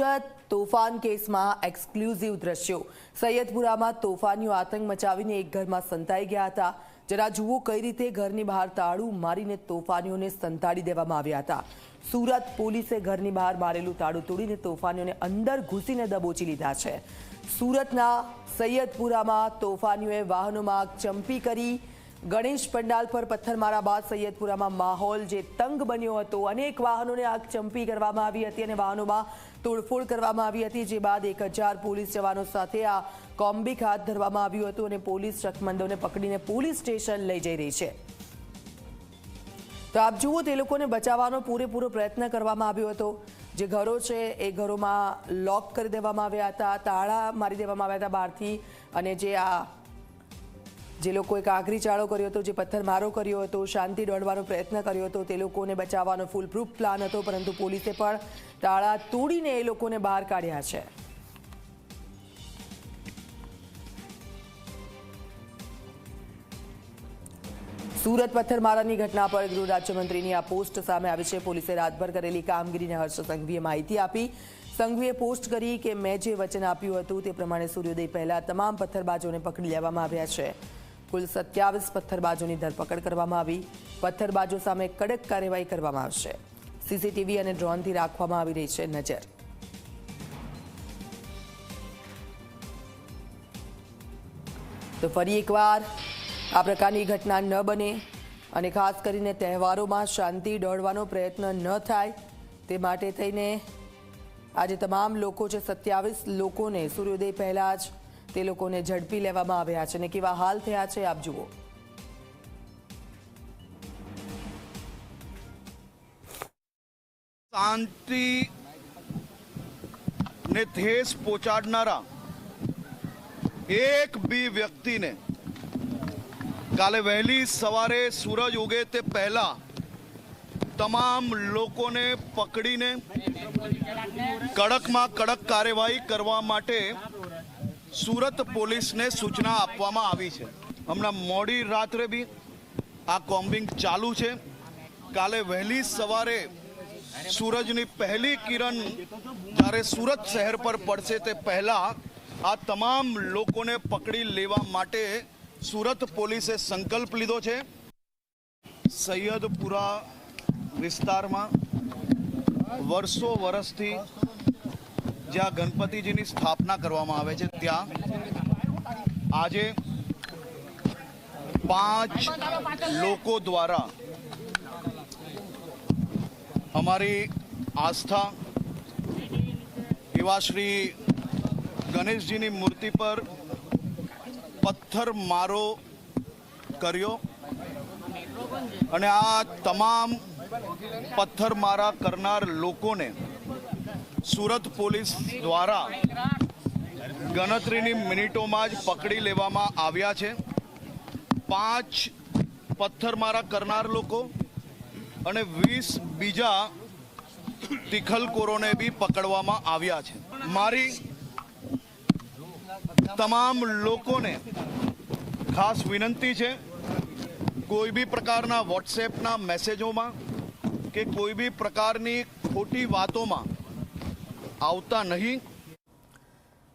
સુરત તોફાન કેસમાં એક્સક્લુઝિવ દ્રશ્યો। સૈયદપુરામાં તોફાનીઓ આતંક મચાવીને એક ઘરમાં સંતાઈ ગયા હતા। જરા જુઓ કઈ રીતે ઘરની બહાર તાળું મારીને તોફાનીઓને સંતાડી દેવામાં આવ્યા હતા। સુરત પોલીસે ઘરની બહાર મારેલું તાળું તોડીને તોફાનીઓને અંદર ઘૂસીને દબોચી લીધા છે। સુરતના સૈયદપુરામાં તોફાનીઓએ વાહનોમાં આગ ચંપી કરી। ગણેશ પંડાલ પર પથ્થરમારા બાદ સૈયદપુરામાં માહોલ જે તંગ બન્યો હતો। અનેક વાહનોને આગ ચંપી કરવામાં આવી હતી અને વાહનોમાં તોડફોડ કરવામાં આવી હતી, જે બાદ 1000 પોલીસ જવાનો સાથે આ કોમ્બિક હાથ ધરવામાં આવ્યું હતું અને પોલીસ શકમંદોને પકડીને પોલીસ સ્ટેશન લઈ જઈ રહી છે। તો આપ જુઓ, તે લોકોને બચાવવાનો પૂરેપૂરો પ્રયત્ન કરવામાં આવ્યો હતો। જે ઘરો છે એ ઘરોમાં લોક કરી દેવામાં આવ્યા હતા, તાળા મારી દેવામાં આવ્યા હતા બહારથી, અને જે લોકોએ કાંકરી ચાળો કર્યો હતો, જે પથ્થરમારો કર્યો હતો, શાંતિ દોડવાનો પ્રયત્ન કર્યો હતો, તે લોકોને બચાવવાનો ફૂલ પ્રૂફ પ્લાન હતો, પરંતુ પોલીસે પણ તાળા તોડીને એ લોકોને બહાર કાઢ્યા છે। સુરત પથ્થરમારાની ઘટના પર ગૃહ રાજ્યમંત્રીની આ પોસ્ટ સામે આવી છે। પોલીસે રાતભર કરેલી કામગીરીને હર્ષ સંઘવીએ માહિતી આપી। સંઘવીએ પોસ્ટ કરી કે મેં જે વચન આપ્યું હતું તે પ્રમાણે સૂર્યોદય પહેલા તમામ પથ્થરબાજોને પકડી લેવામાં આવ્યા છે। કુલ 27 પથ્થરબાજોની ધરપકડ કરવામાં આવી। પથ્થરબાજો સામે કડક કાર્યવાહી કરવામાં આવશે। સીસીટીવી અને ડ્રોનથી રાખવામાં આવી રહી છે નજર। તો ફરી એકવાર આ પ્રકારની ઘટના ન બને અને ખાસ કરીને તહેવારોમાં શાંતિ દોડવાનો પ્રયત્ન ન થાય તે માટે થઈને આજે તમામ લોકો છે, 27 લોકોને સૂર્યોદય પહેલા જ તે લોકોને ઝડપી લેવામાં આવ્યા છે અને કેવા હાલ થયા છે આપ જુઓ। શાંતિ ને ठेस પહોંચાડનારા એક બી વ્યક્તિને કાલે વહેલી સવારે સૂરજ ઉગે તે પહેલા તમામ લોકોને પકડીને કડકમાં કડક કાર્યવાહી કરવા માટે સુરત પોલીસને સૂચના આપવામાં આવી છે। હમણાં મોડી રાત્રે બી આ કોમ્બિંગ ચાલુ છે। કાલે વહેલી સવારે સૂરજની પહેલી કિરણ જ્યારે સુરત શહેર પર પડશે તે પહેલા આ તમામ લોકોને પકડી લેવા માટે સુરત પોલીસે સંકલ્પ લીધો છે। સૈયદપુરા વિસ્તારમાં વર્ષો વર્ષથી જ્યાં ગણપતિજીની સ્થાપના કરવામાં આવે છે ત્યાં આજે 5 લોકો દ્વારા અમારી આસ્થા એવા શ્રી ગણેશજીની મૂર્તિ પર પથ્થરમારો કર્યો અને આ તમામ પથ્થરમારા કરનાર લોકોને સુરત પોલીસ દ્વારા ગણતરીની મિનિટોમાં જ પકડી લેવામાં આવ્યા છે। 5 પથ્થરમારા કરનાર લોકો અને 20 બીજા તિખલકોરોને બી પકડવામાં આવ્યા છે। મારી તમામ લોકોને ખાસ વિનંતી છે, કોઈ બી પ્રકારના વોટ્સએપના મેસેજોમાં કે કોઈ બી પ્રકારની ખોટી વાતોમાં આવતા નહીં।